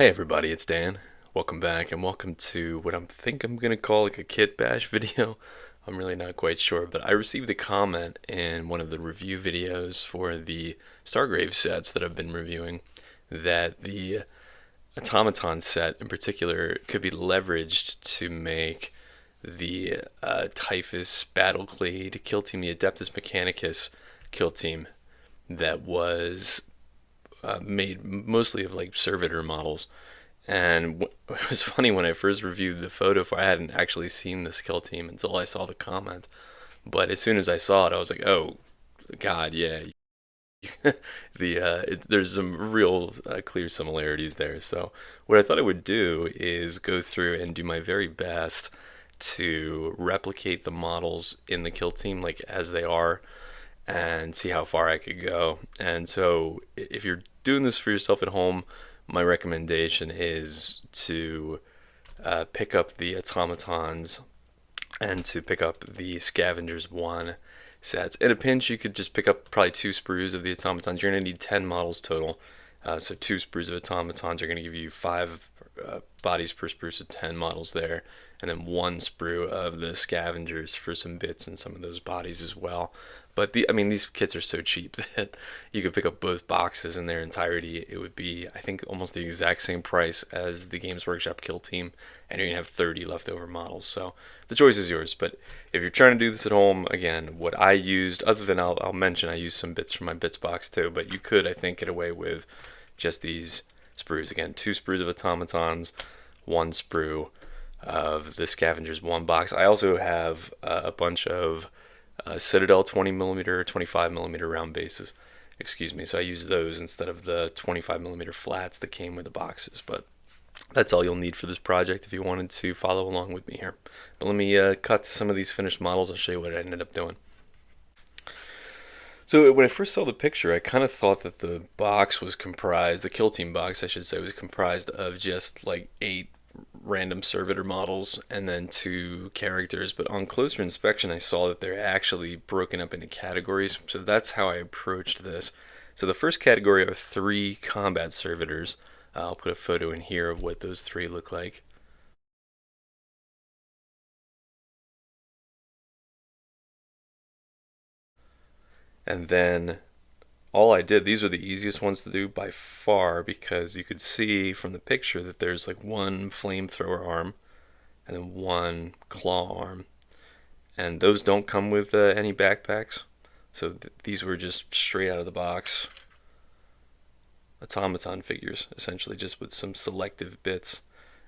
Hey everybody, it's Dan. Welcome back and welcome to what I'm gonna call like a kit bash video. I'm really not quite sure, but I received a comment in one of the review videos for the Stargrave sets that I've been reviewing that the Automaton set in particular could be leveraged to make the Typhus Battleclade Killteam, the Adeptus Mechanicus Killteam that was made mostly of like servitor models. And it was funny when I first reviewed the photo for I hadn't actually seen this kill team until I saw the comment. But as soon as I saw it, I was like, "Oh, God, yeah." There's some real clear similarities there. So what I thought I would do is go through and do my very best to replicate the models in the kill team like as they are and see how far I could go. And so if you're doing this for yourself at home, my recommendation is to pick up the Automatons and to pick up the Scavengers 1 sets. In a pinch, you could just pick up probably 2 sprues of the Automatons. You're going to need 10 models total. So 2 sprues of Automatons are going to give you 5 bodies per sprue, so 10 models there. And then 1 sprue of the Scavengers for some bits and some of those bodies as well. But these kits are so cheap that you could pick up both boxes in their entirety. It would be, I think, almost the exact same price as the Games Workshop Kill Team, and you're gonna have 30 leftover models. So the choice is yours. But if you're trying to do this at home, again, what I used, other than I'll mention, I used some bits from my bits box too. But you could, I think, get away with just these sprues. Again, 2 sprues of Automatons, 1 sprue of the Scavengers 1 box. I also have a bunch of Citadel 20mm, 25mm round bases. Excuse me. So I use those instead of the 25mm flats that came with the boxes. But that's all you'll need for this project if you wanted to follow along with me here. But let me cut to some of these finished models. I'll show you what I ended up doing. So when I first saw the picture, I kind of thought that the box was comprised, the Kill Team box, I should say, was comprised of just like 8 random servitor models and then 2 characters. But on closer inspection, I saw that they're actually broken up into categories. So that's how I approached this. So the first category are 3 combat servitors. I'll put a photo in here of what those 3 look like. And then all I did, these are the easiest ones to do by far because you could see from the picture that there's like 1 flamethrower arm and then 1 claw arm. And those don't come with any backpacks. So these were just straight out of the box automaton figures, essentially, just with some selective bits.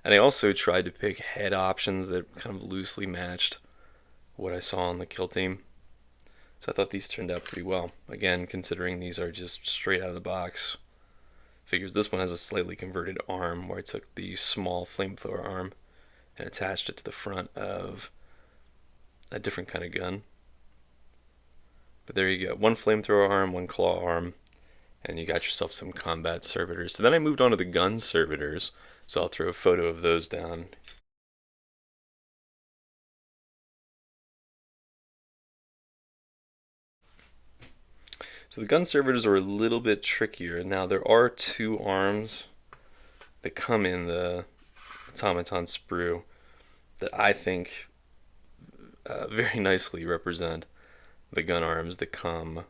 And I also tried to pick head options that kind of loosely matched what I saw on the kill team. So I thought these turned out pretty well. Again, considering these are just straight out of the box figures. This one has a slightly converted arm where I took the small flamethrower arm and attached it to the front of a different kind of gun. But there you go. 1 flamethrower arm, 1 claw arm, and you got yourself some combat servitors. So then I moved on to the gun servitors. So I'll throw a photo of those down. So the gun servitors are a little bit trickier. Now there are 2 arms that come in the automaton sprue that I think very nicely represent the gun arms that come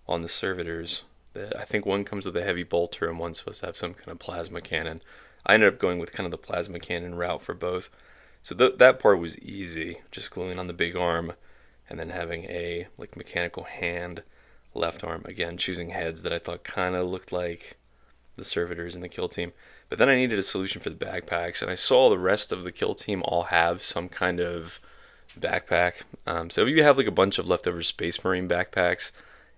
on the servitors. That I think one comes with a heavy bolter and one's supposed to have some kind of plasma cannon. I ended up going with kind of the plasma cannon route for both. So that part was easy, just gluing on the big arm and then having a like mechanical hand left arm. Again, choosing heads that I thought kind of looked like the servitors in the kill team. But then I needed a solution for the backpacks, and I saw the rest of the kill team all have some kind of backpack. So if you have like a bunch of leftover Space Marine backpacks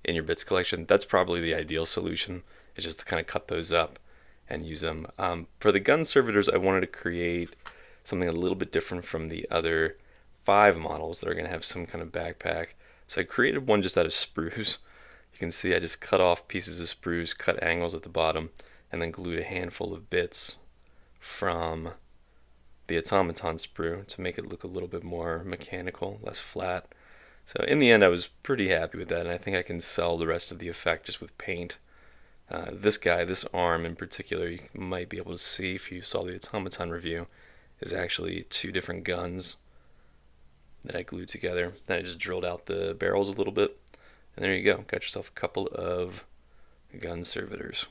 in your bits collection, that's probably the ideal solution. Is just to kind of cut those up and use them. For the gun servitors, I wanted to create something a little bit different from the other 5 models that are going to have some kind of backpack. So I created one just out of sprues. You can see I just cut off pieces of sprues, cut angles at the bottom, and then glued a handful of bits from the automaton sprue to make it look a little bit more mechanical, less flat. So in the end, I was pretty happy with that, and I think I can sell the rest of the effect just with paint This guy, this arm in particular, you might be able to see if you saw the Automaton review, is actually two different guns that I glued together. Then I just drilled out the barrels a little bit, and there you go. Got yourself a couple of gun servitors.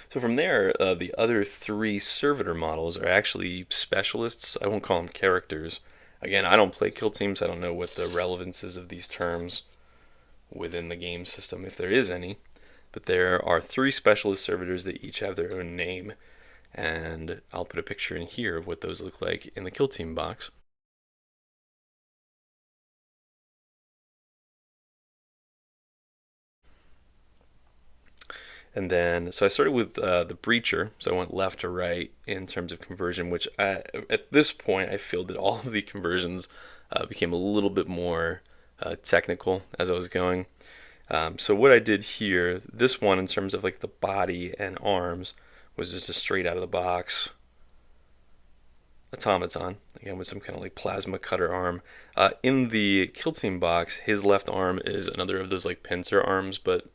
So from there, the other three servitor models are actually specialists. I won't call them characters. Again, I don't play kill teams. I don't know what the relevance is of these terms within the game system, if there is any. But there are three specialist servitors that each have their own name. And I'll put a picture in here of what those look like in the kill team box. And then, so I started with the breacher, so I went left to right in terms of conversion, which at this point I feel that all of the conversions became a little bit more technical as I was going. So what I did here, this one in terms of like the body and arms, was just a straight out of the box automaton, again with some kind of like plasma cutter arm. In the kill team box, his left arm is another of those like pincer arms, but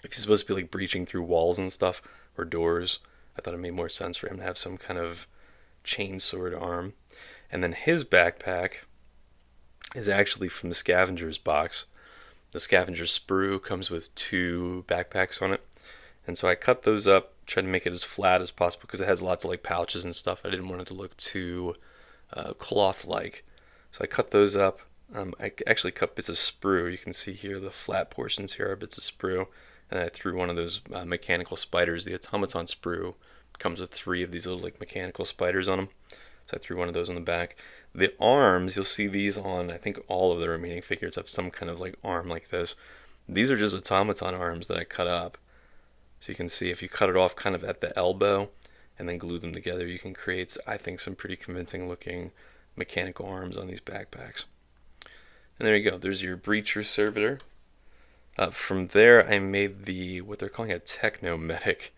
if he's supposed to be like breaching through walls and stuff or doors, I thought it made more sense for him to have some kind of chainsword arm. And then his backpack is actually from the Scavengers box. The Scavengers sprue comes with two backpacks on it, and so I cut those up, tried to make it as flat as possible because it has lots of like pouches and stuff. I didn't want it to look too cloth-like, so I cut those up. I actually cut bits of sprue. You can see here the flat portions here are bits of sprue, and I threw one of those mechanical spiders. The Automaton sprue comes with three of these little like mechanical spiders on them, so I threw one of those on the back. The arms, you'll see these on I think all of the remaining figures have some kind of like arm like this. These are just Automaton arms that I cut up. So you can see if you cut it off kind of at the elbow and then glue them together, you can create, I think, some pretty convincing looking mechanical arms on these backpacks. And there you go, there's your breacher servitor. From there, I made what they're calling a technomedic.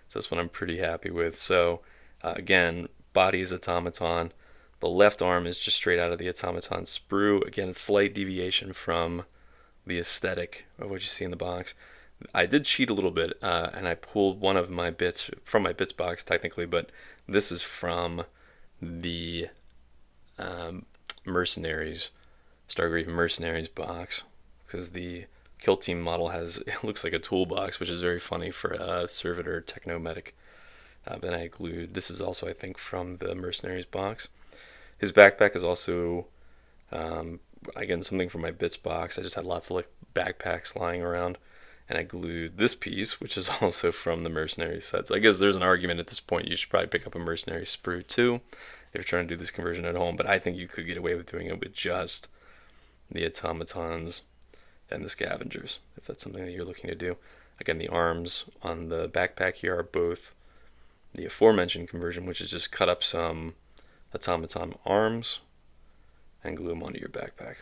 So that's what I'm pretty happy with. So again, body is automaton. The left arm is just straight out of the automaton sprue. Again, a slight deviation from the aesthetic of what you see in the box. I did cheat a little bit, and I pulled one of my bits from my bits box technically, but this is from the Mercenaries, Stargrave Mercenaries box, because the kill team model it looks like a toolbox, which is very funny for a servitor technomedic. Then I glued, this is also I think from the Mercenaries box. His backpack is also, again, something from my bits box. I just had lots of like backpacks lying around, and I glued this piece, which is also from the Mercenaries set. So I guess there's an argument at this point you should probably pick up a Mercenary sprue too if you're trying to do this conversion at home, but I think you could get away with doing it with just the Automatons and the Scavengers, if that's something that you're looking to do. Again, the arms on the backpack here are both the aforementioned conversion, which is just cut up some automaton arms and glue them onto your backpack.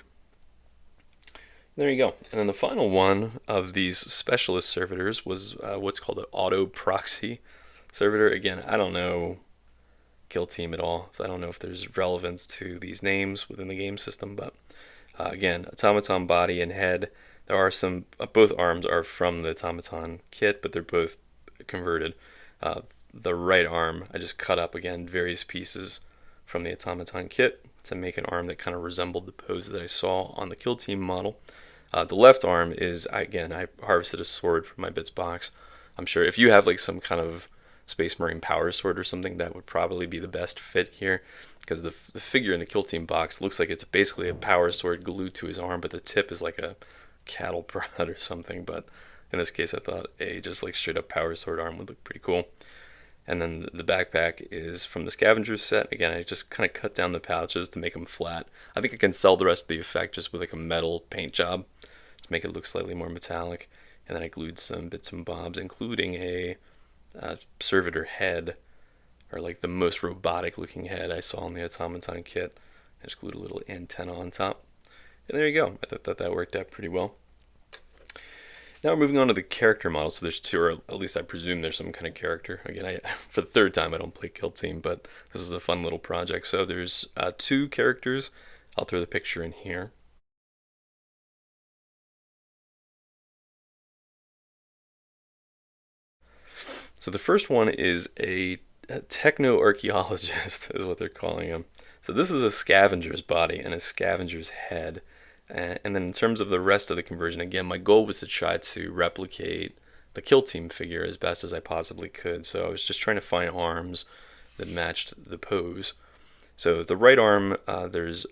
There you go. And then the final one of these specialist servitors was what's called an autoroxy servitor. Again, I don't know kill team at all, so I don't know if there's relevance to these names within the game system, but again, automaton body and head. There are some, both arms are from the automaton kit, but they're both converted. The right arm, I just cut up, again, various pieces from the automaton kit to make an arm that kind of resembled the pose that I saw on the kill team model. The left arm is, again, I harvested a sword from my bits box. I'm sure if you have like some kind of Space Marine power sword or something, that would probably be the best fit here, because the figure in the kill team box looks like it's basically a power sword glued to his arm, but the tip is like a cattle prod or something. But in this case, I thought a just like straight up power sword arm would look pretty cool. And then the backpack is from the Scavengers set. Again, I just kind of cut down the pouches to make them flat. I think I can sell the rest of the effect just with like a metal paint job to make it look slightly more metallic. And then I glued some bits and bobs, including a servitor head, or like the most robotic looking head I saw in the automaton kit. I just glued a little antenna on top. And there you go. I thought that worked out pretty well. Now we're moving on to the character model. So there's two, or at least I presume there's some kind of character. Again, for the third time I don't play Kill Team, but this is a fun little project. So there's two characters. I'll throw the picture in here. So the first one is a techno-archaeologist, is what they're calling him. So this is a scavenger's body and a scavenger's head. And then in terms of the rest of the conversion, again, my goal was to try to replicate the Killteam figure as best as I possibly could. So I was just trying to find arms that matched the pose. So the right arm, there's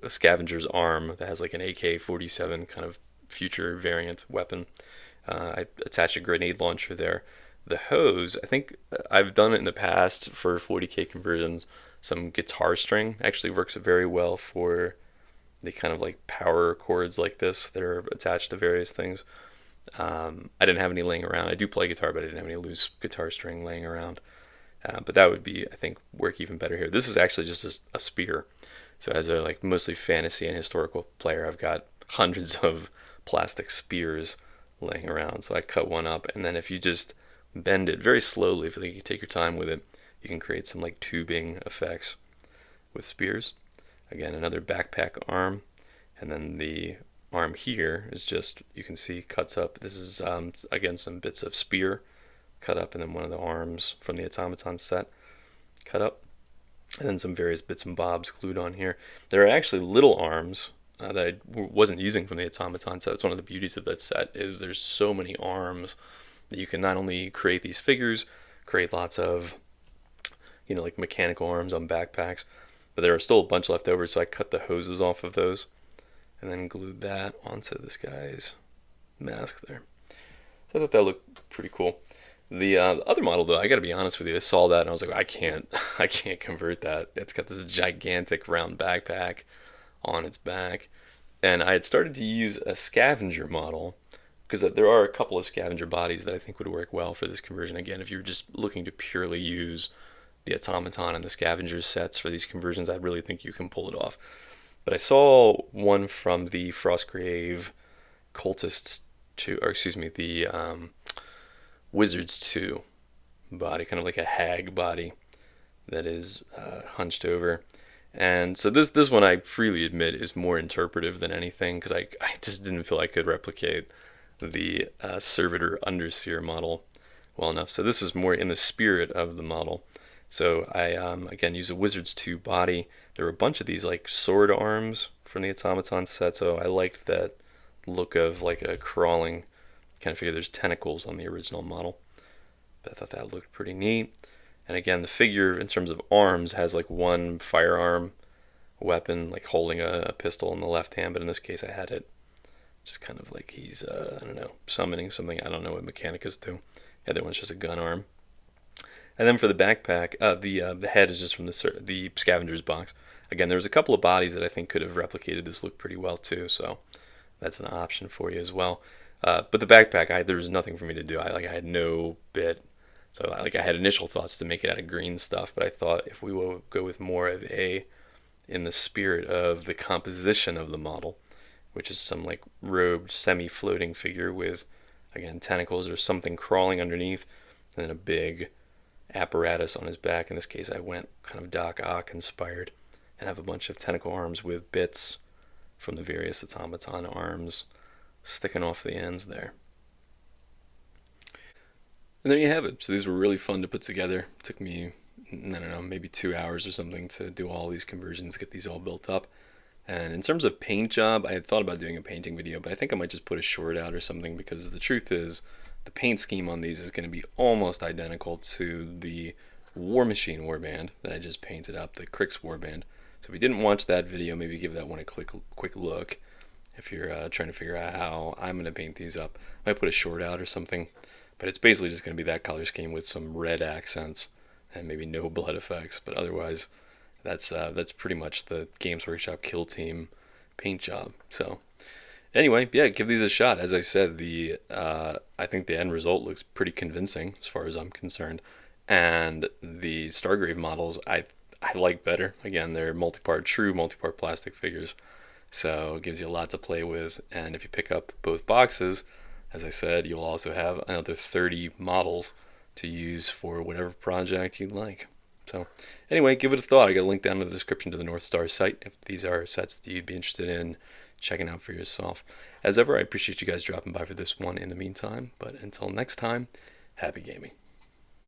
a scavenger's arm that has like an AK-47 kind of future variant weapon. I attach a grenade launcher there. The hose, I think I've done it in the past for 40k conversions. Some guitar string actually works very well for the kind of like power chords like this that are attached to various things. I didn't have any laying around. I do play guitar, but I didn't have any loose guitar string laying around. But that would be, I think, work even better here. This is actually just a spear. So as a like mostly fantasy and historical player, I've got hundreds of plastic spears laying around. So I cut one up, and then if you just bend it very slowly, if you take your time with it, you can create some like tubing effects with spears. Again, another backpack arm, and then the arm here is just, you can see, cuts up. This is again some bits of spear cut up, and then one of the arms from the Automaton set cut up, and then some various bits and bobs glued on here. There are actually little arms that I wasn't using from the Automaton set. That's one of the beauties of that set, is there's so many arms that you can not only create these figures, create lots of, you know, like mechanical arms on backpacks, but there are still a bunch left over, so I cut the hoses off of those and then glued that onto this guy's mask there. So I thought that looked pretty cool. The other model, though, I got to be honest with you, I saw that and I was like, I can't convert that. It's got this gigantic round backpack on its back, and I had started to use a scavenger model, because there are a couple of scavenger bodies that I think would work well for this conversion. Again, if you're just looking to purely use the Automaton and the Scavengers sets for these conversions, I really think you can pull it off. But I saw one from the Frostgrave Cultists 2, or excuse me, the Wizards 2 body, kind of like a hag body that is hunched over. And so this one, I freely admit, is more interpretive than anything, because I just didn't feel I could replicate the servitor underseer model well enough. So this is more in the spirit of the model. So I again use a Wizards 2 body. There were a bunch of these like sword arms from the Automaton set, so I liked that look of like a crawling kind of figure. There's tentacles on the original model, but I thought that looked pretty neat. And again, the figure in terms of arms has like one firearm weapon, like holding a pistol in the left hand, but in this case I had it just kind of like he's, I don't know, summoning something. I don't know what Mechanicus do. The other one's just a gun arm. And then for the backpack, the head is just from the Scavenger's box. Again, there's a couple of bodies that I think could have replicated this look pretty well too, so that's an option for you as well. But the backpack, there was nothing for me to do. I had no bit. So I had initial thoughts to make it out of green stuff, but I thought if we will go with more of in the spirit of the composition of the model, which is some like robed semi-floating figure with, again, tentacles or something crawling underneath, and then a big apparatus on his back. In this case, I went kind of Doc Ock inspired, and have a bunch of tentacle arms with bits from the various Automaton arms sticking off the ends there. And there you have it. So these were really fun to put together. It took me, I don't know, maybe 2 hours or something to do all these conversions, get these all built up. And in terms of paint job, I had thought about doing a painting video, but I think I might just put a short out or something, because the truth is the paint scheme on these is going to be almost identical to the War Machine warband that I just painted up, the Crix warband. So if you didn't watch that video, maybe give that one a quick look if you're trying to figure out how I'm going to paint these up. I might put a short out or something, but it's basically just going to be that color scheme with some red accents and maybe no blood effects, but otherwise that's pretty much the Games Workshop Killteam paint job. So anyway, yeah, give these a shot. As I said, I think the end result looks pretty convincing as far as I'm concerned, and the Stargrave models I like better. Again, they're true multi-part plastic figures, so it gives you a lot to play with. And if you pick up both boxes, as I said, you'll also have another 30 models to use for whatever project you'd like. So anyway, give it a thought. I got a link down in the description to the North Star site if these are sets that you'd be interested in checking out for yourself. As ever, I appreciate you guys dropping by for this one in the meantime, but until next time, happy gaming.